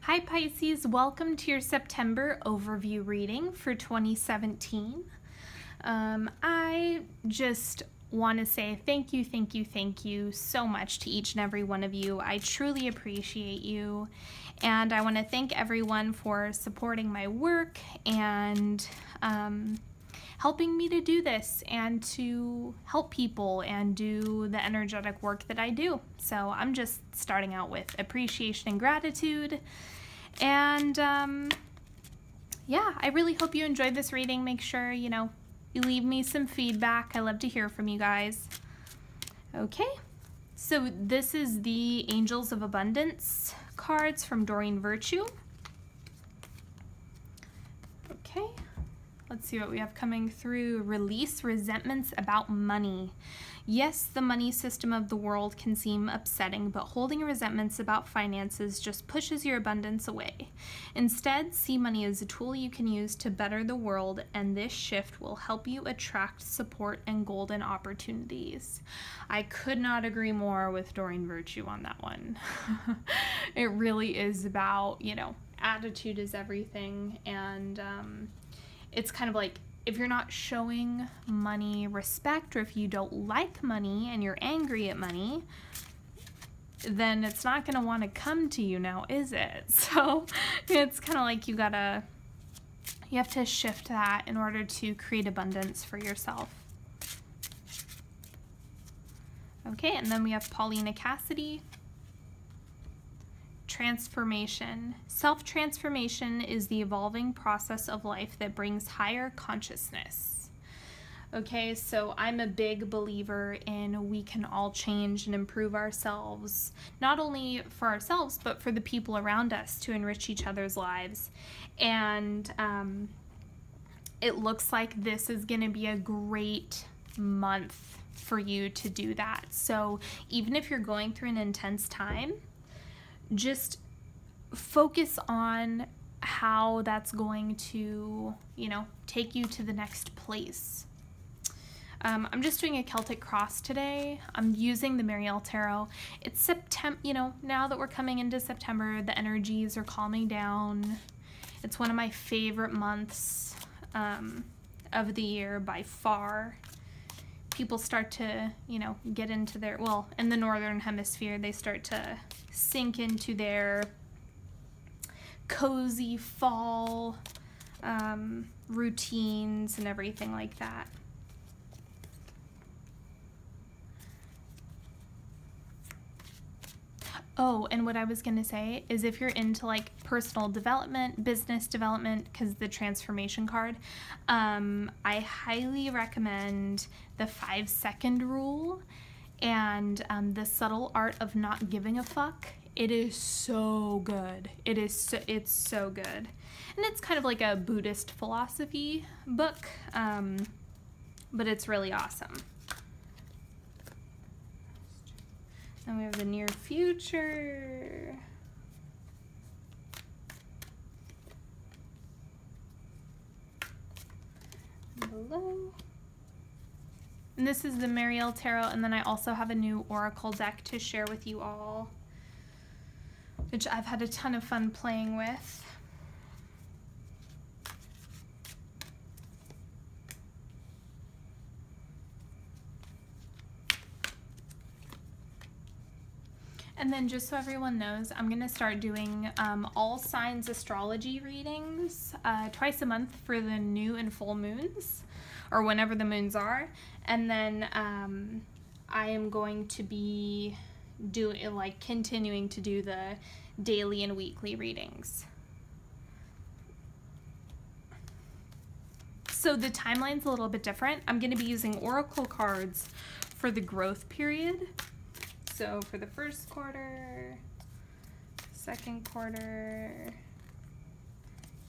Hi Pisces, welcome to your September overview reading for 2017. I just want to say thank you so much to each and every one of you. I truly appreciate you, and I want to thank everyone for supporting my work and helping me to do this and to help people and do the energetic work that I do. So I'm just starting out with appreciation and gratitude. And yeah, I really hope you enjoyed this reading. Make sure, you leave me some feedback. I love to hear from you guys. Okay, so this is the Angels of Abundance cards from Doreen Virtue. Okay. Let's see what we have coming through. Release resentments about money. Yes, the money system of the world can seem upsetting, but holding resentments about finances just pushes your abundance away. Instead, see money as a tool you can use to better the world, and this shift will help you attract support and golden opportunities. I could not agree more with Doreen Virtue on that one. It really is about, attitude is everything, and it's kind of like, if you're not showing money respect, or if you don't like money and you're angry at money, then it's not going to want to come to you now, is it? So it's kind of like you have to shift that in order to create abundance for yourself. Okay, and then we have Paulina, Cassidy. Transformation. Self-transformation is the evolving process of life that brings higher consciousness. Okay, so I'm a big believer in we can all change and improve ourselves, not only for ourselves, but for the people around us to enrich each other's lives. And it looks like this is going to be a great month for you to do that. So even if you're going through an intense time, just focus on how that's going to, take you to the next place. I'm just doing a Celtic cross today. I'm using the Mariel Tarot. It's September, now that we're coming into September, the energies are calming down. It's one of my favorite months of the year by far. People start to, get into their, well, in the Northern Hemisphere, they start to sink into their cozy fall routines and everything like that. Oh, and what I was going to say is if you're into like personal development, business development, because the transformation card, I highly recommend the 5-second rule and the subtle art of not giving a fuck. It is so good. It's so good. And it's kind of like a Buddhist philosophy book, but it's really awesome. Then we have the near future. Below. And this is the Mariel Tarot, and then I also have a new Oracle deck to share with you all, which I've had a ton of fun playing with. And then just so everyone knows, I'm going to start doing all signs astrology readings twice a month for the new and full moons, or whenever the moons are. And then I am going to be continuing to do the daily and weekly readings. So the timeline's a little bit different. I'm going to be using oracle cards for the growth period. So for the first quarter, second quarter,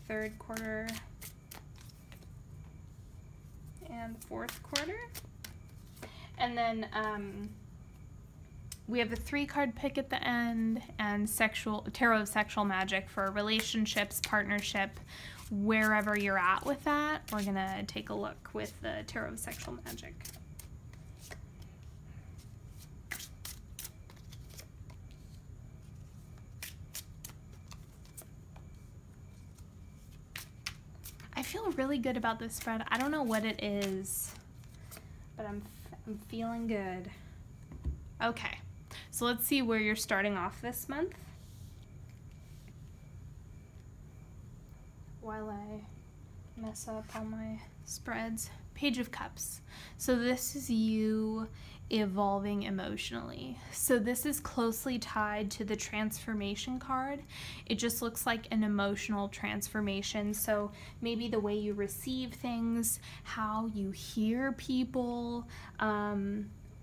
third quarter, and fourth quarter. And then we have a 3-card pick at the end, and tarot of sexual magic for relationships, partnership, wherever you're at with that. We're gonna take a look with the tarot of sexual magic. feel really good about this spread. I don't know what it is, but I'm feeling good. Okay, so let's see where you're starting off this month. While I mess up all my spreads. Page of Cups. So this is you evolving emotionally. So this is closely tied to the transformation card. It just looks like an emotional transformation. So maybe the way you receive things, how you hear people,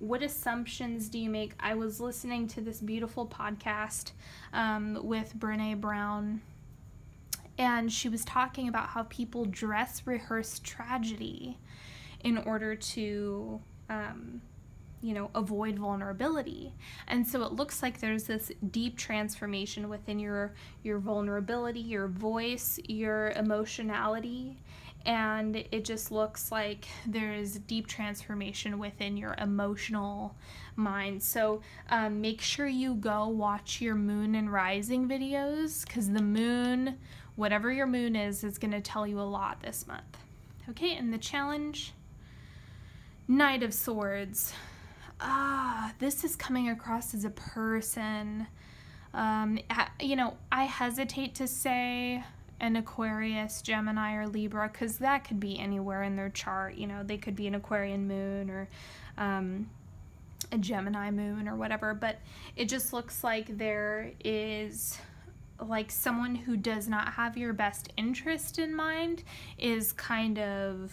what assumptions do you make? I was listening to this beautiful podcast with Brene Brown, and she was talking about how people dress rehearse tragedy in order to, avoid vulnerability. And so it looks like there's this deep transformation within your vulnerability, your voice, your emotionality, and it just looks like there's deep transformation within your emotional mind. So make sure you go watch your moon and rising videos, because the moon, whatever your moon is going to tell you a lot this month. Okay, and the challenge, Knight of Swords. This is coming across as a person. I hesitate to say an Aquarius, Gemini, or Libra, because that could be anywhere in their chart. They could be an Aquarian moon or a Gemini moon or whatever, but it just looks like there is like someone who does not have your best interest in mind is kind of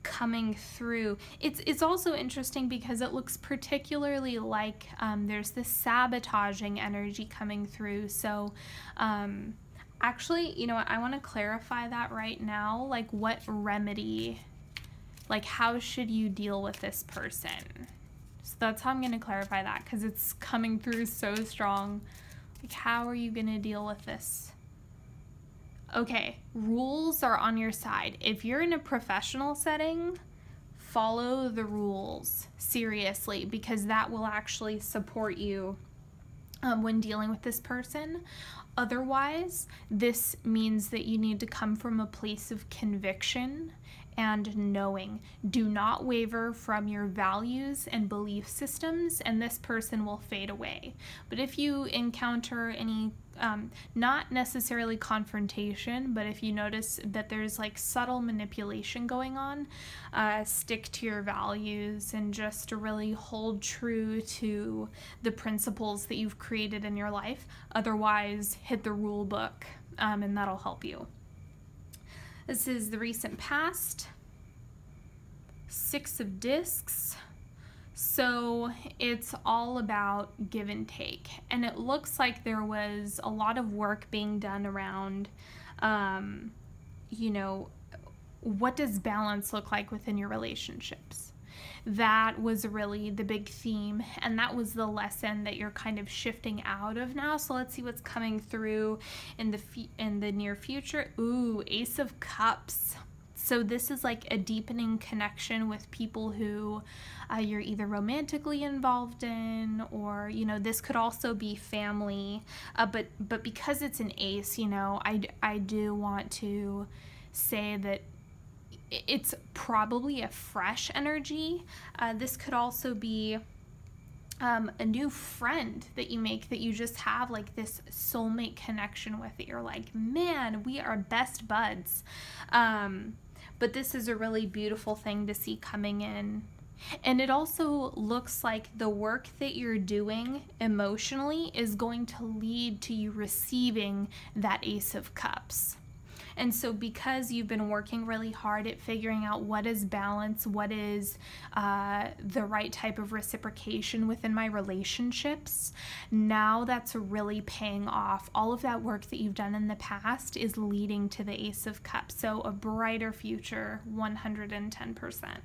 coming through. It's also interesting because it looks particularly like there's this sabotaging energy coming through. So actually, I want to clarify that right now. Like, what remedy, like how should you deal with this person? So that's how I'm going to clarify that, because it's coming through so strong. Like, how are you going to deal with this? Okay, rules are on your side. If you're in a professional setting, follow the rules seriously, because that will actually support you when dealing with this person. Otherwise, this means that you need to come from a place of conviction and knowing. Do not waver from your values and belief systems, and this person will fade away. But if you encounter any, not necessarily confrontation, but if you notice that there's like subtle manipulation going on, stick to your values and just really hold true to the principles that you've created in your life. Otherwise, hit the rule book, and that'll help you. This is the recent past, 6 of discs. So it's all about give and take. And it looks like there was a lot of work being done around, what does balance look like within your relationships? That was really the big theme, and that was the lesson that you're kind of shifting out of now. So let's see what's coming through in the near future. Ooh, Ace of Cups. So this is like a deepening connection with people who you're either romantically involved in, or this could also be family. But because it's an ace, I do want to say that it's probably a fresh energy. This could also be a new friend that you make, that you just have like this soulmate connection with, that you're like, man, we are best buds. But this is a really beautiful thing to see coming in. And it also looks like the work that you're doing emotionally is going to lead to you receiving that Ace of Cups. And so because you've been working really hard at figuring out what is balance, what is the right type of reciprocation within my relationships, now that's really paying off. All of that work that you've done in the past is leading to the Ace of Cups. So a brighter future, 110%.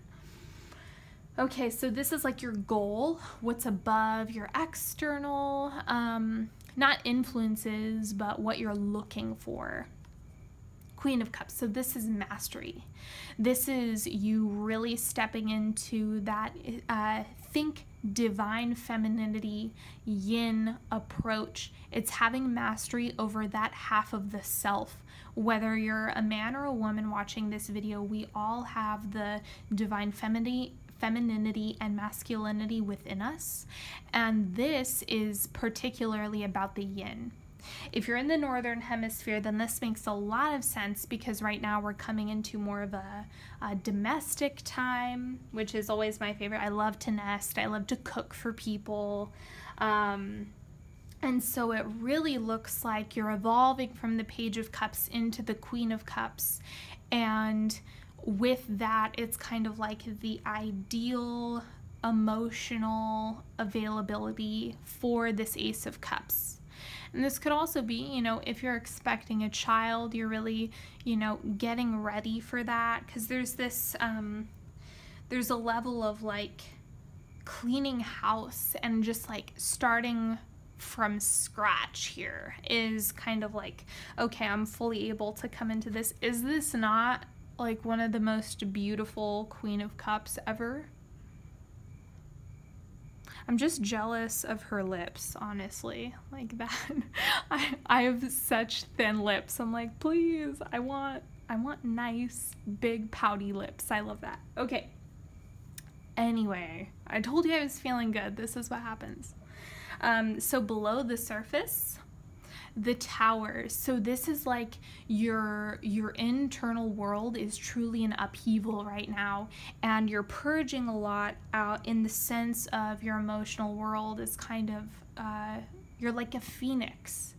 Okay, so this is like your goal, what's above your external, not influences, but what you're looking for. Queen of Cups. So this is mastery. This is you really stepping into that think divine femininity, yin approach. It's having mastery over that half of the self. Whether you're a man or a woman watching this video, we all have the divine femininity and masculinity within us. And this is particularly about the yin. If you're in the northern hemisphere, then this makes a lot of sense, because right now we're coming into more of a domestic time, which is always my favorite. I love to nest. I love to cook for people. And so it really looks like you're evolving from the Page of Cups into the Queen of Cups. And with that, it's kind of like the ideal emotional availability for this Ace of Cups. And this could also be, you know, if you're expecting a child, you're really, you know, getting ready for that. Because there's this, there's a level of like cleaning house and just like starting from scratch here is kind of like, okay, I'm fully able to come into this. Is this not like one of the most beautiful Queen of Cups ever? I'm just jealous of her lips, honestly, like that. I have such thin lips. I'm like, please, I want nice, big, pouty lips. I love that. Okay. Anyway, I told you I was feeling good. This is what happens. So below the surface, the Tower. So this is like your internal world is truly in upheaval right now, and you're purging a lot out in the sense of your emotional world is kind of you're like a phoenix.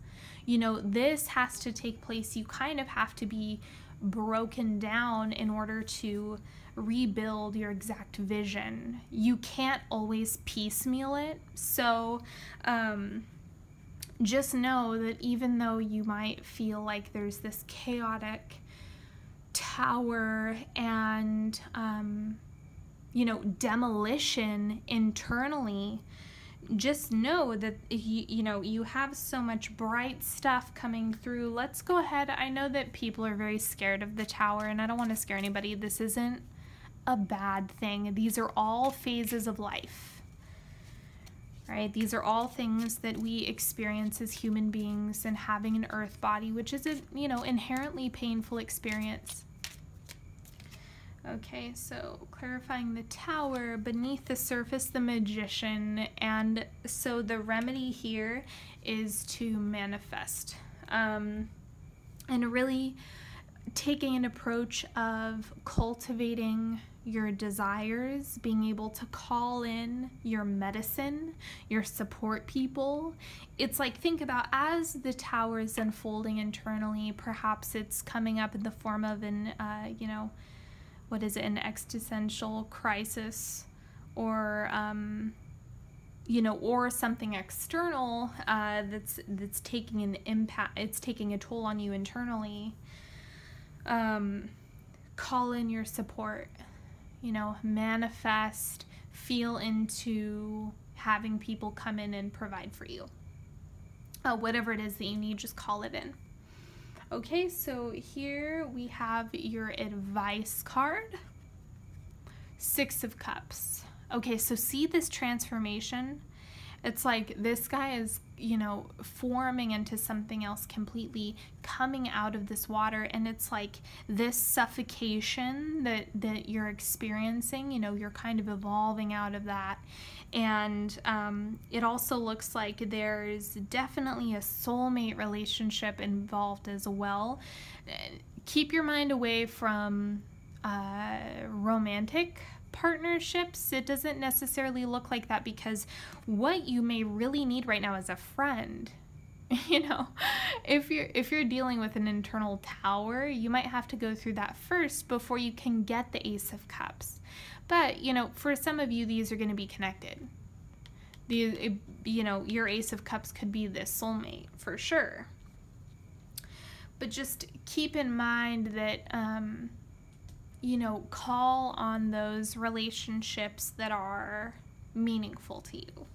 You know, this has to take place. You kind of have to be broken down in order to rebuild your exact vision. You can't always piecemeal it. So just know that even though you might feel like there's this chaotic tower and, you know, demolition internally, just know that, you know, you have so much bright stuff coming through. Let's go ahead. I know that people are very scared of the Tower, and I don't want to scare anybody. This isn't a bad thing. These are all phases of life. Right? These are all things that we experience as human beings, and having an earth body, which is a, you know, inherently painful experience. Okay, so clarifying the Tower, beneath the surface, the Magician, and so the remedy here is to manifest, and really taking an approach of cultivating your desires, being able to call in your medicine, your support people. It's like, think about as the Tower is unfolding internally, perhaps it's coming up in the form of an, you know, what is it, an existential crisis, or, you know, or something external that's taking an impact, it's taking a toll on you internally. Call in your support. You know, manifest, feel into having people come in and provide for you. Whatever it is that you need, just call it in. Okay, so here we have your advice card. Six of Cups. Okay, so see this transformation? It's like this guy is, you know, forming into something else completely, coming out of this water, and it's like this suffocation that you're experiencing, you know, you're kind of evolving out of that. And it also looks like there's definitely a soulmate relationship involved as well. Keep your mind away from romantic partnerships. It doesn't necessarily look like that, because what you may really need right now is a friend. You know, if you're dealing with an internal Tower, you might have to go through that first before you can get the Ace of Cups. But, you know, for some of you, these are going to be connected. You know, your Ace of Cups could be this soulmate for sure. But just keep in mind that you know, call on those relationships that are meaningful to you.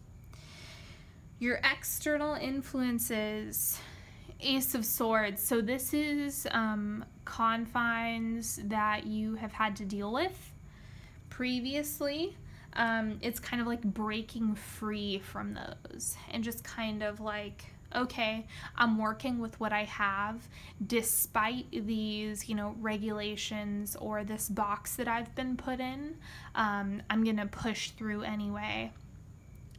Your external influences, Ace of Swords. So this is confines that you have had to deal with previously. it's kind of like breaking free from those and just kind of like, okay, I'm working with what I have despite these, you know, regulations or this box that I've been put in. I'm gonna push through anyway.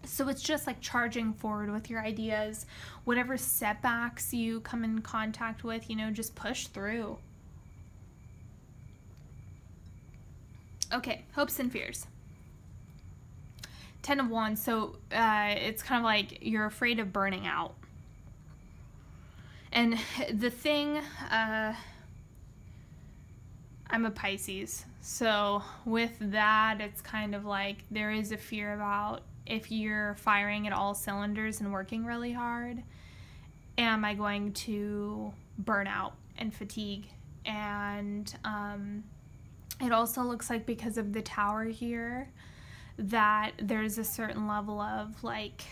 So it's just like charging forward with your ideas. Whatever setbacks you come in contact with, you know, just push through. Okay, hopes and fears. 10 of Wands, so it's kind of like you're afraid of burning out. And the thing, I'm a Pisces, so with that, it's kind of like there is a fear about if you're firing at all cylinders and working really hard, am I going to burn out and fatigue? And it also looks like because of the Tower here, that there's a certain level of like,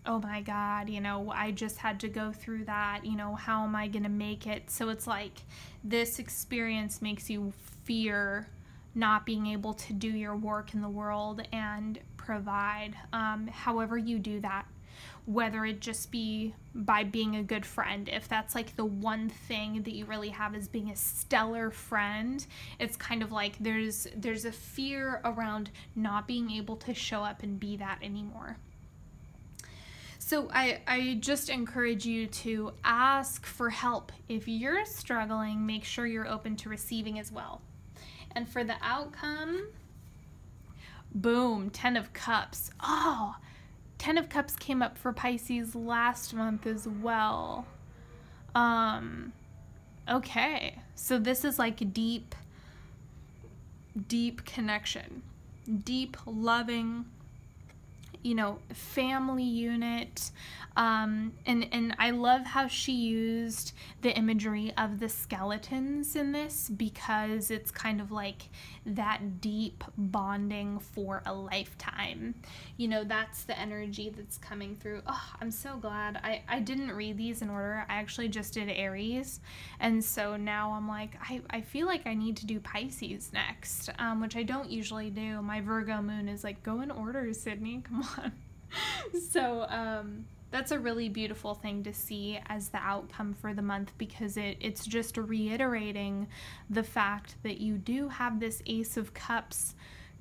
oh my God, you know, I just had to go through that, you know, how am I going to make it? So it's like this experience makes you fear not being able to do your work in the world and provide, however you do that, whether it just be by being a good friend. If that's like the one thing that you really have is being a stellar friend, it's kind of like there's a fear around not being able to show up and be that anymore. So I just encourage you to ask for help. If you're struggling, make sure you're open to receiving as well. And for the outcome, boom, 10 of Cups. Oh, 10 of Cups came up for Pisces last month as well. Okay, so this is like deep connection, deep loving, you know, family unit. And I love how she used the imagery of the skeletons in this, because it's kind of like that deep bonding for a lifetime. You know, that's the energy that's coming through. Oh, I'm so glad. I didn't read these in order. I actually just did Aries. And so now I'm like, I feel like I need to do Pisces next, which I don't usually do. My Virgo moon is like, go in order, Sydney, come on. So, that's a really beautiful thing to see as the outcome for the month, because it's just reiterating the fact that you do have this Ace of Cups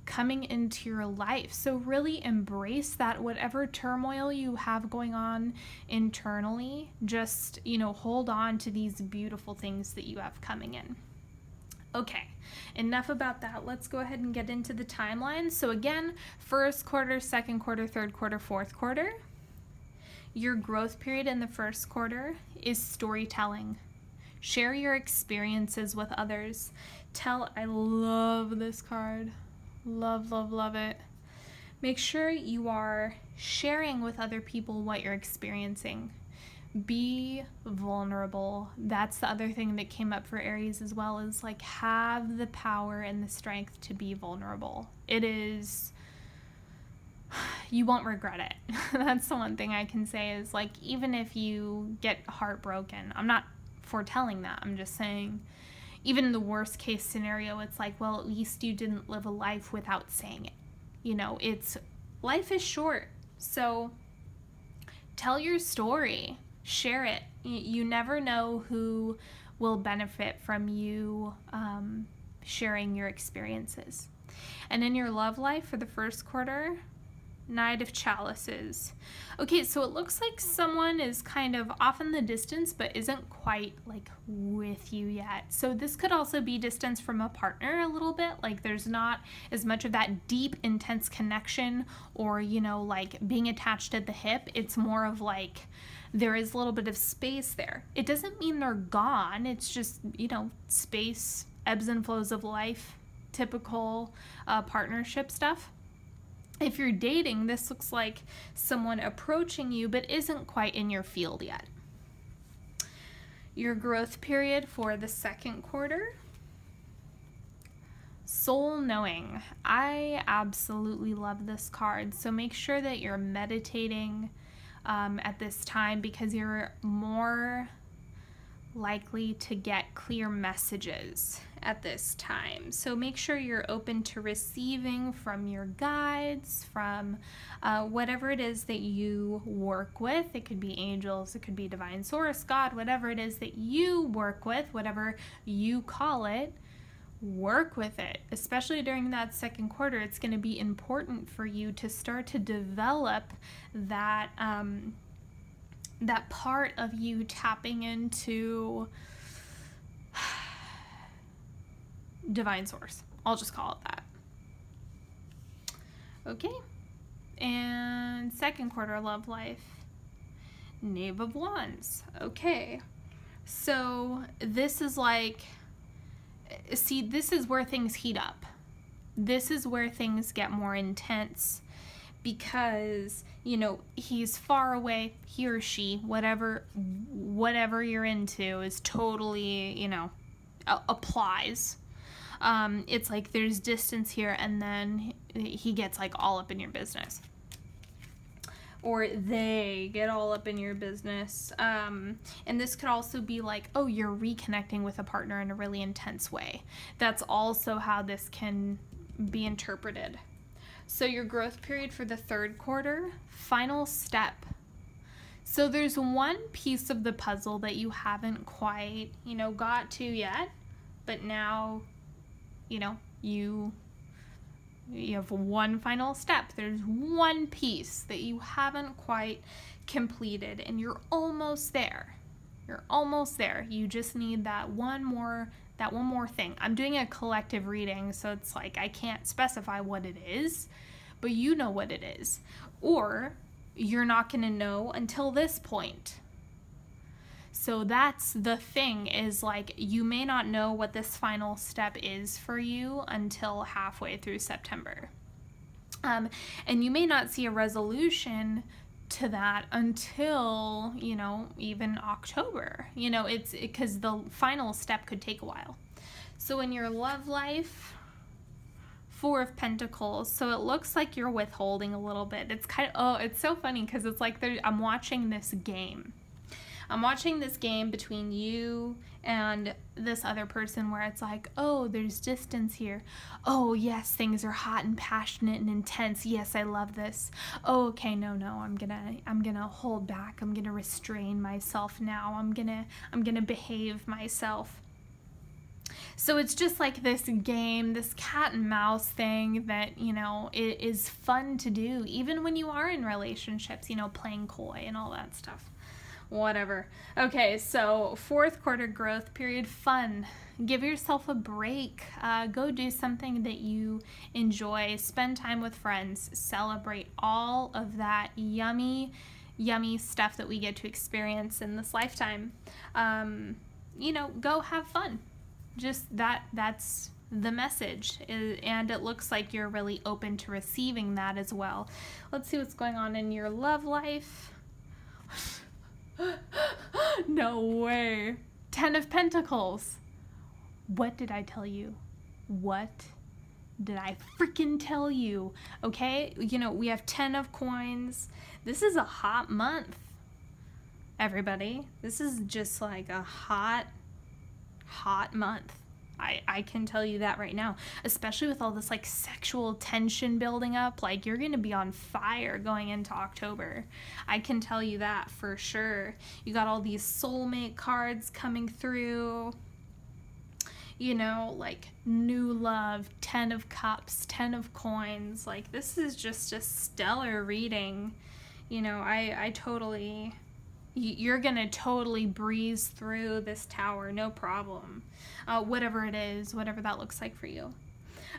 coming into your life. So really embrace that. Whatever turmoil you have going on internally, just, you know, hold on to these beautiful things that you have coming in. Okay, enough about that. Let's go ahead and get into the timeline. So again, first quarter, second quarter, third quarter, fourth quarter. Your growth period in the first quarter is storytelling. Share your experiences with others. I love this card. Love, love, love it. Make sure you are sharing with other people what you're experiencing. Be vulnerable. That's the other thing that came up for Aries as well, is like have the power and the strength to be vulnerable. It is, you won't regret it. That's the one thing I can say is like, even if you get heartbroken, I'm not foretelling that, I'm just saying, even in the worst case scenario, it's like, well, at least you didn't live a life without saying it. You know, life is short. So tell your story, share it. You never know who will benefit from you sharing your experiences. And in your love life for the first quarter, Knight of Chalices. Okay, so it looks like someone is kind of off in the distance but isn't quite like with you yet. So this could also be distance from a partner a little bit, like there's not as much of that deep intense connection or, you know, like being attached at the hip. It's more of like there is a little bit of space there. It doesn't mean they're gone. It's just, you know, space, ebbs and flows of life, typical partnership stuff. If you're dating, this looks like someone approaching you but isn't quite in your field yet. Your growth period for the second quarter, soul knowing. I absolutely love this card. So make sure that you're meditating at this time, because you're more likely to get clear messages at this time. So make sure you're open to receiving from your guides, from whatever it is that you work with. It could be angels, it could be divine source, God, whatever it is that you work with, whatever you call it, work with it. Especially during that second quarter, it's going to be important for you to start to develop that that part of you tapping into divine source. I'll just call it that. Okay. And second quarter love life. Knave of Wands. Okay. So this is like, see, this is where things heat up. This is where things get more intense, because, you know, he's far away, he or she, whatever you're into is totally, you know, applies. It's like there's distance here, and then he gets like all up in your business, or they get all up in your business. And this could also be like, oh, you're reconnecting with a partner in a really intense way. That's also how this can be interpreted. So your growth period for the third quarter, final step. So there's one piece of the puzzle that you haven't quite, you know, got to yet, but now, you know, you have one final step. There's one piece that you haven't quite completed, and you're almost there. You're almost there. You just need that one more thing. I'm doing a collective reading, so it's like I can't specify what it is, but you know what it is. Or you're not going to know until this point. So that's the thing, is like you may not know what this final step is for you until halfway through September. And you may not see a resolution to that until, you know, even October. You know, it's because the final step could take a while. So in your love life, Four of Pentacles, so it looks like you're withholding a little bit. It's kind of, oh, it's so funny because it's like I'm watching this game. I'm watching this game between you and this other person where it's like, oh, there's distance here. Oh, yes, things are hot and passionate and intense. Yes, I love this. Oh, okay, no, I'm gonna hold back. I'm gonna restrain myself now. I'm gonna behave myself. So it's just like this game, this cat and mouse thing that, you know, it is fun to do, even when you are in relationships, you know, playing coy and all that stuff. Whatever. Okay, so fourth quarter growth period, fun. Give yourself a break. Go do something that you enjoy. Spend time with friends. Celebrate all of that yummy stuff that we get to experience in this lifetime. You know, go have fun. Just that's the message, and it looks like you're really open to receiving that as well. Let's see what's going on in your love life. No way. 10 of Pentacles. What did I tell you? What did I freaking tell you? Okay, you know, we have 10 of coins. This is a hot month, everybody. This is just like a hot month. I can tell you that right now, especially with all this like sexual tension building up. Like, you're gonna be on fire going into October. I can tell you that for sure. You got all these soulmate cards coming through, you know, like new love, 10 of cups, 10 of coins. Like, this is just a stellar reading. You know, you're gonna totally breeze through this tower, no problem. Whatever it is, whatever that looks like for you.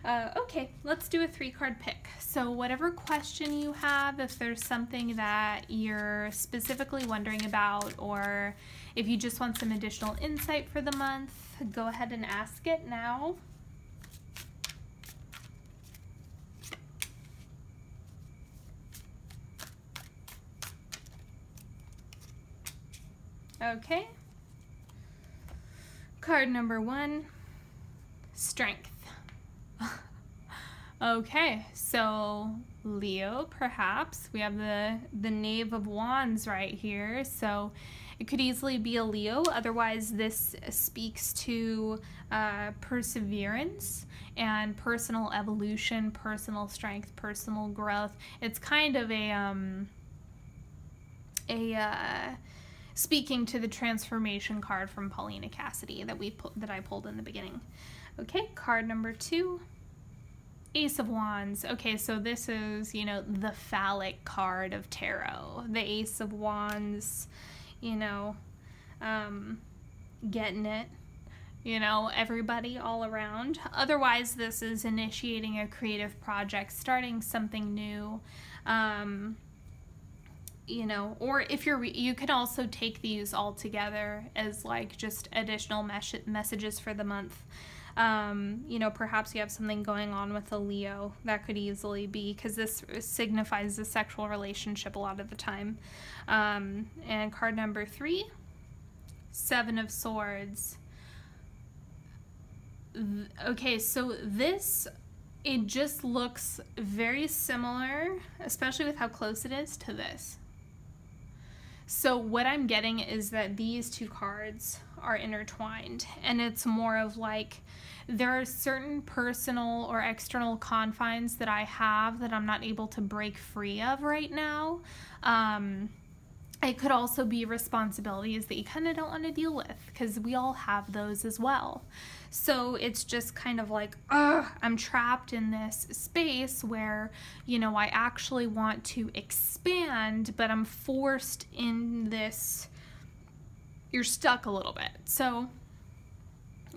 Okay, let's do a 3-card pick. So whatever question you have, if there's something that you're specifically wondering about, or if you just want some additional insight for the month, go ahead and ask it now. Okay. Card number 1, Strength. Okay, so Leo, perhaps. We have the Knave of Wands right here. So It could easily be a Leo. Otherwise, this speaks to perseverance and personal evolution, personal strength, personal growth. It's kind of speaking to the transformation card from Paulina Cassidy that I pulled in the beginning. Okay, card number 2, Ace of Wands. Okay, so this is, you know, the phallic card of tarot. The Ace of Wands, you know, getting it, you know, everybody all around. Otherwise, this is initiating a creative project, starting something new, you know, or if you can also take these all together as like just additional messages for the month. You know, perhaps you have something going on with a Leo. That could easily be, because this signifies a sexual relationship a lot of the time. And card number 3, 7 of Swords. Okay, so this, it just looks very similar, especially with how close it is to this. So what I'm getting is that these two cards are intertwined, and it's more of like, there are certain personal or external confines that I have that I'm not able to break free of right now. It could also be responsibilities that you kind of don't want to deal with, because we all have those as well. So it's just kind of like, I'm trapped in this space where, you know, I actually want to expand, but I'm forced in this, you're stuck a little bit. So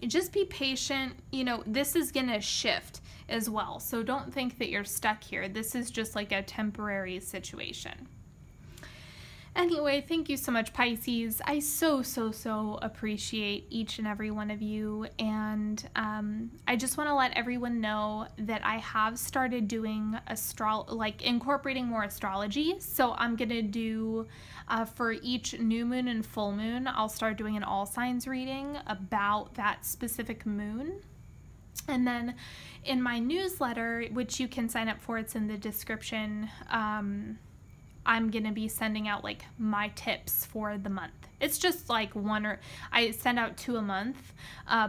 just be patient. You know, this is going to shift as well. So don't think that you're stuck here. This is just like a temporary situation. Anyway, thank you so much, Pisces. I so appreciate each and every one of you. And I just want to let everyone know that I have started doing incorporating more astrology. So I'm going to do, for each new moon and full moon, I'll start doing an all signs reading about that specific moon. And then in my newsletter, which you can sign up for, it's in the description, I'm going to be sending out like my tips for the month. It's just like I send out 2 a month,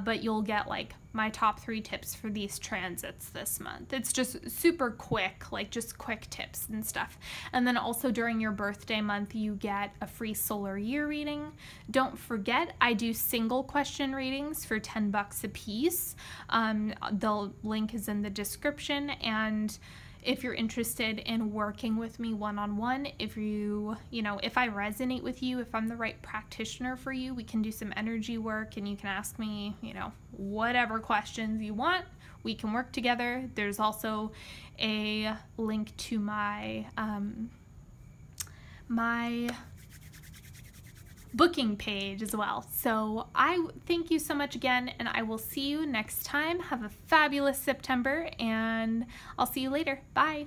but you'll get like my top 3 tips for these transits this month. It's just super quick, like just quick tips and stuff. And then also during your birthday month, you get a free solar year reading. Don't forget, I do single question readings for $10 a piece. The link is in the description. And if you're interested in working with me one-on-one, if if I resonate with you, if I'm the right practitioner for you, we can do some energy work, and you can ask me, whatever questions you want. We can work together. There's also a link to my my booking page as well. So I thank you so much again, and I will see you next time. Have a fabulous September, and I'll see you later. Bye.